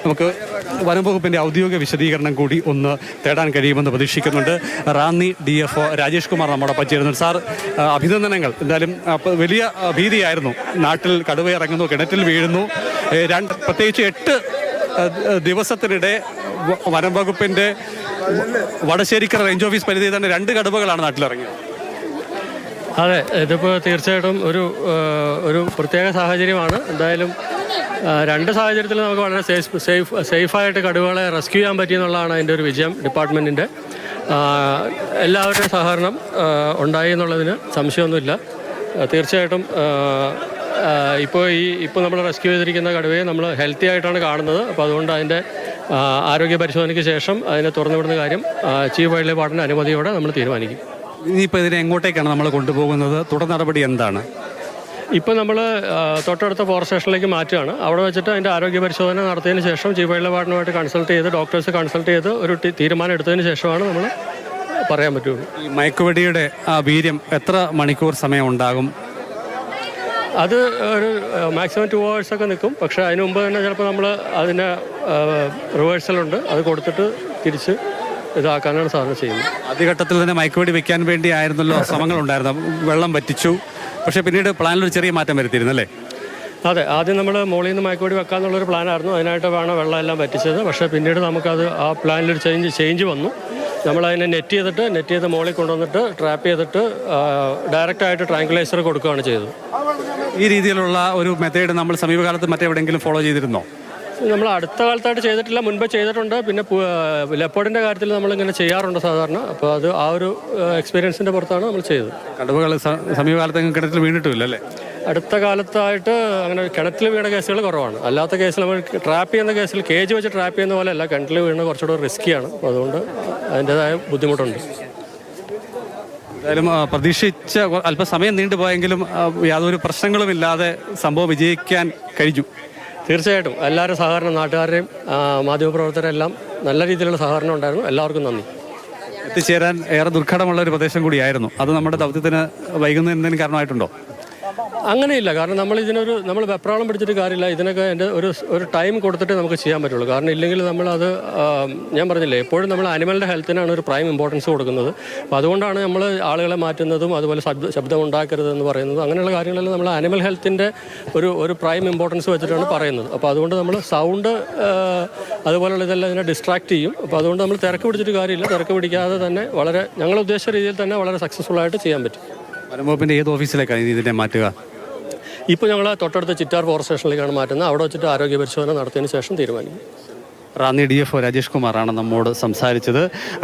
നമുക്ക് വനംവകുപ്പിൻ്റെ ഔദ്യോഗിക വിശദീകരണം കൂടി ഒന്ന് തേടാൻ കഴിയുമെന്ന് പ്രതീക്ഷിക്കുന്നുണ്ട്. റാന്നി DFO രാജേഷ് കുമാർ നമ്മോടൊപ്പം ചേരുന്നു. സാർ, അഭിനന്ദനങ്ങൾ. എന്തായാലും വലിയ ഭീതിയായിരുന്നു. നാട്ടിൽ കടുവ ഇറങ്ങുന്നു, കിണറ്റിൽ വീഴുന്നു. പ്രത്യേകിച്ച് 8 ദിവസത്തിനിടെ വനംവകുപ്പിൻ്റെ വടശ്ശേരിക്കര റേഞ്ച് ഓഫീസ് പരിധിയിൽ തന്നെ 2 കടുവകളാണ് നാട്ടിലിറങ്ങിയത്. അതെ, ഇതിപ്പോൾ തീർച്ചയായിട്ടും ഒരു പ്രത്യേക സാഹചര്യമാണ്. എന്തായാലും 2 സാഹചര്യത്തിൽ നമുക്ക് വളരെ സേഫായിട്ട് കടുവകളെ റെസ്ക്യൂ ചെയ്യാൻ പറ്റിയെന്നുള്ളതാണ് അതിൻ്റെ ഒരു വിജയം. ഡിപ്പാർട്ട്മെൻറ്റിൻ്റെ എല്ലാവരുടെയും സഹകരണം ഉണ്ടായി എന്നുള്ളതിന് സംശയമൊന്നുമില്ല. തീർച്ചയായിട്ടും ഇപ്പോൾ നമ്മൾ റെസ്ക്യൂ ചെയ്തിരിക്കുന്ന കടുവയെ നമ്മൾ ഹെൽത്തി ആയിട്ടാണ് കാണുന്നത്. അപ്പോൾ അതുകൊണ്ട് അതിൻ്റെ ആരോഗ്യ പരിശോധനയ്ക്ക് ശേഷം അതിനെ തുറന്നുവിടുന്ന കാര്യം ചീഫ് വൈൽഡ് ലൈഫ് വാർഡൻ്റെ അനുമതിയോടെ നമ്മൾ തീരുമാനിക്കും. ഇനിയിപ്പോൾ ഇതിനെ എങ്ങോട്ടേക്കാണ് നമ്മൾ കൊണ്ടുപോകുന്നത്? തുടർ നടപടി എന്താണ്? ഇപ്പോൾ നമ്മൾ തൊട്ടടുത്ത ഫോറസ്റ്റ് സ്റ്റേഷനിലേക്ക് മാറ്റുകയാണ്. അവിടെ വെച്ചിട്ട് അതിൻ്റെ ആരോഗ്യ പരിശോധന നടത്തിയതിന് ശേഷം ചീഫ് വൈൽഡ് ലൈഫ് വാർഡനുമായിട്ട് കൺസൾട്ട് ചെയ്ത് ഡോക്ടേഴ്സ് കൺസൾട്ട് ചെയ്ത് ഒരു തീരുമാനം എടുത്തതിന് ശേഷമാണ് നമ്മൾ പറയാൻ പറ്റുള്ളൂ. ഈ മയക്കുവെടിയുടെ വീര്യം എത്ര മണിക്കൂർ സമയം ഉണ്ടാകും? അത് ഒരു മാക്സിമം 2 hours ഒക്കെ നിൽക്കും. പക്ഷേ അതിന് മുമ്പ് തന്നെ ചിലപ്പോൾ നമ്മൾ അതിൻ്റെ റിവേഴ്സലുണ്ട്, അത് കൊടുത്തിട്ട് തിരിച്ച് ഇതാക്കാനാണ് സാധനം ചെയ്യുന്നത്. ആദ്യഘട്ടത്തിൽ തന്നെ മയക്കുവെടി വെക്കാൻ വേണ്ടി ആയിരുന്നല്ലോ ശ്രമങ്ങളുണ്ടായിരുന്നു. വെള്ളം വറ്റിച്ചു, പക്ഷേ പിന്നീട് പ്ലാനിലൊരു ചെറിയ മാറ്റം വരുത്തിയിരുന്നല്ലേ? അതെ, ആദ്യം നമ്മൾ മുകളിൽ നിന്ന് മയക്കുവെടി വെക്കാമെന്നുള്ളൊരു പ്ലാനായിരുന്നു. അതിനായിട്ട് വേണം വെള്ളം എല്ലാം വറ്റിച്ചത്. പക്ഷേ പിന്നീട് നമുക്കത് ആ പ്ലാനിലൊരു ചേഞ്ച് വന്നു. നമ്മളതിനെ നെറ്റ് ചെയ്ത് മുകളിൽ കൊണ്ടുവന്നിട്ട് ട്രാപ്പ് ചെയ്തിട്ട് ഡയറക്റ്റായിട്ട് ട്രാങ്കുലൈസർ കൊടുക്കുകയാണ് ചെയ്തത്. ഈ രീതിയിലുള്ള ഒരു മെത്തേഡ് നമ്മൾ സമീപകാലത്ത് മറ്റെവിടെയെങ്കിലും ഫോളോ ചെയ്തിരുന്നോ? നമ്മൾ അടുത്ത കാലത്തായിട്ട് ചെയ്തിട്ടില്ല, മുൻപ് ചെയ്തിട്ടുണ്ട്. പിന്നെ ലെപ്പോർഡിൻ്റെ കാര്യത്തിൽ നമ്മളിങ്ങനെ ചെയ്യാറുണ്ട് സാധാരണ. അപ്പോൾ അത് ആ ഒരു എക്സ്പീരിയൻസിൻ്റെ പുറത്താണ് നമ്മൾ ചെയ്തത്. കടുവകൾ സമീപകാലത്ത് കിണറ്റിൽ വീണിട്ടില്ല അല്ലേ? അടുത്ത കാലത്തായിട്ട് അങ്ങനെ കിണറ്റിൽ വീണ കേസുകൾ കുറവാണ്. അല്ലാത്ത കേസിൽ നമ്മൾ ട്രാപ്പ് ചെയ്യുന്ന കേസിൽ കേജ് വെച്ച് ട്രാപ്പ് ചെയ്യുന്ന പോലെ അല്ല, കിണറ്റിൽ വീണ കുറച്ചുകൂടെ റിസ്ക്കിയാണ്. അപ്പോൾ അതുകൊണ്ട് അതിൻ്റെതായ ബുദ്ധിമുട്ടുണ്ട്. എന്തായാലും പ്രതീക്ഷിച്ച അല്പസമയം നീണ്ടുപോയെങ്കിലും യാതൊരു പ്രശ്നങ്ങളുമില്ലാതെ സംഭവം വിജയിക്കാൻ കഴിഞ്ഞു. തീർച്ചയായിട്ടും എല്ലാവരും സഹകരണം, നാട്ടുകാരുടെയും മാധ്യമപ്രവർത്തകരെല്ലാം നല്ല രീതിയിലുള്ള സഹകരണം ഉണ്ടായിരുന്നു. എല്ലാവർക്കും നന്ദി. എത്തിച്ചേരാൻ ഏറെ ദുർഘടമുള്ള ഒരു പ്രദേശം കൂടിയായിരുന്നു. അത് നമ്മുടെ ദൗത്യത്തിന് വൈകുന്നതിന് കാരണമായിട്ടുണ്ടോ? അങ്ങനെയില്ല, കാരണം നമ്മൾ വെപ്രാളം പിടിച്ചിട്ട് കാര്യമില്ല. ഇതിനൊക്കെ എൻ്റെ ഒരു ടൈം കൊടുത്തിട്ട് നമുക്ക് ചെയ്യാൻ പറ്റുള്ളൂ. കാരണം ഇല്ലെങ്കിൽ നമ്മളത് ഞാൻ പറഞ്ഞില്ലേ, എപ്പോഴും നമ്മൾ ആനിമലിൻ്റെ ഹെൽത്തിനാണ് ഒരു പ്രൈം ഇമ്പോർട്ടൻസ് കൊടുക്കുന്നത്. അപ്പോൾ അതുകൊണ്ടാണ് നമ്മൾ ആളുകളെ മാറ്റുന്നതും അതുപോലെ ശബ്ദം ഉണ്ടാക്കരുതെന്ന് പറയുന്നതും. അങ്ങനെയുള്ള കാര്യങ്ങളെല്ലാം നമ്മൾ ആനിമൽ ഹെൽത്തിൻ്റെ ഒരു പ്രൈം ഇമ്പോർട്ടൻസ് വെച്ചിട്ടാണ് പറയുന്നത്. അപ്പോൾ അതുകൊണ്ട് നമ്മൾ സൗണ്ട് അതുപോലുള്ള ഇതെല്ലാം ഇതിനെ ഡിസ്ട്രാക്ട് ചെയ്യും. അപ്പോൾ അതുകൊണ്ട് നമ്മൾ തിരക്ക് പിടിച്ചിട്ട് കാര്യമില്ല. തിരക്ക് പിടിക്കാതെ തന്നെ വളരെ ഞങ്ങൾ ഉദ്ദേശിച്ച രീതിയിൽ തന്നെ വളരെ സക്സസ്ഫുള്ളായിട്ട് ചെയ്യാൻ പറ്റും. വനംവകുപ്പിൻ്റെ ഏത് ഓഫീസിലേക്കാണ് ഇതിനെ മാറ്റുക? ഇപ്പോൾ ഞങ്ങൾ തൊട്ടടുത്ത ചിറ്റാർ ഫോറസ്റ്റ് സ്റ്റേഷനിലേക്കാണ് മാറ്റുന്നത്. അവിടെ വെച്ചിട്ട് ആരോഗ്യ പരിശോധന നടത്തിയതിന് ശേഷം തീരുമാനിക്കും. റാന്നി DFO രാജേഷ് കുമാറാണ് നമ്മോട് സംസാരിച്ചത്.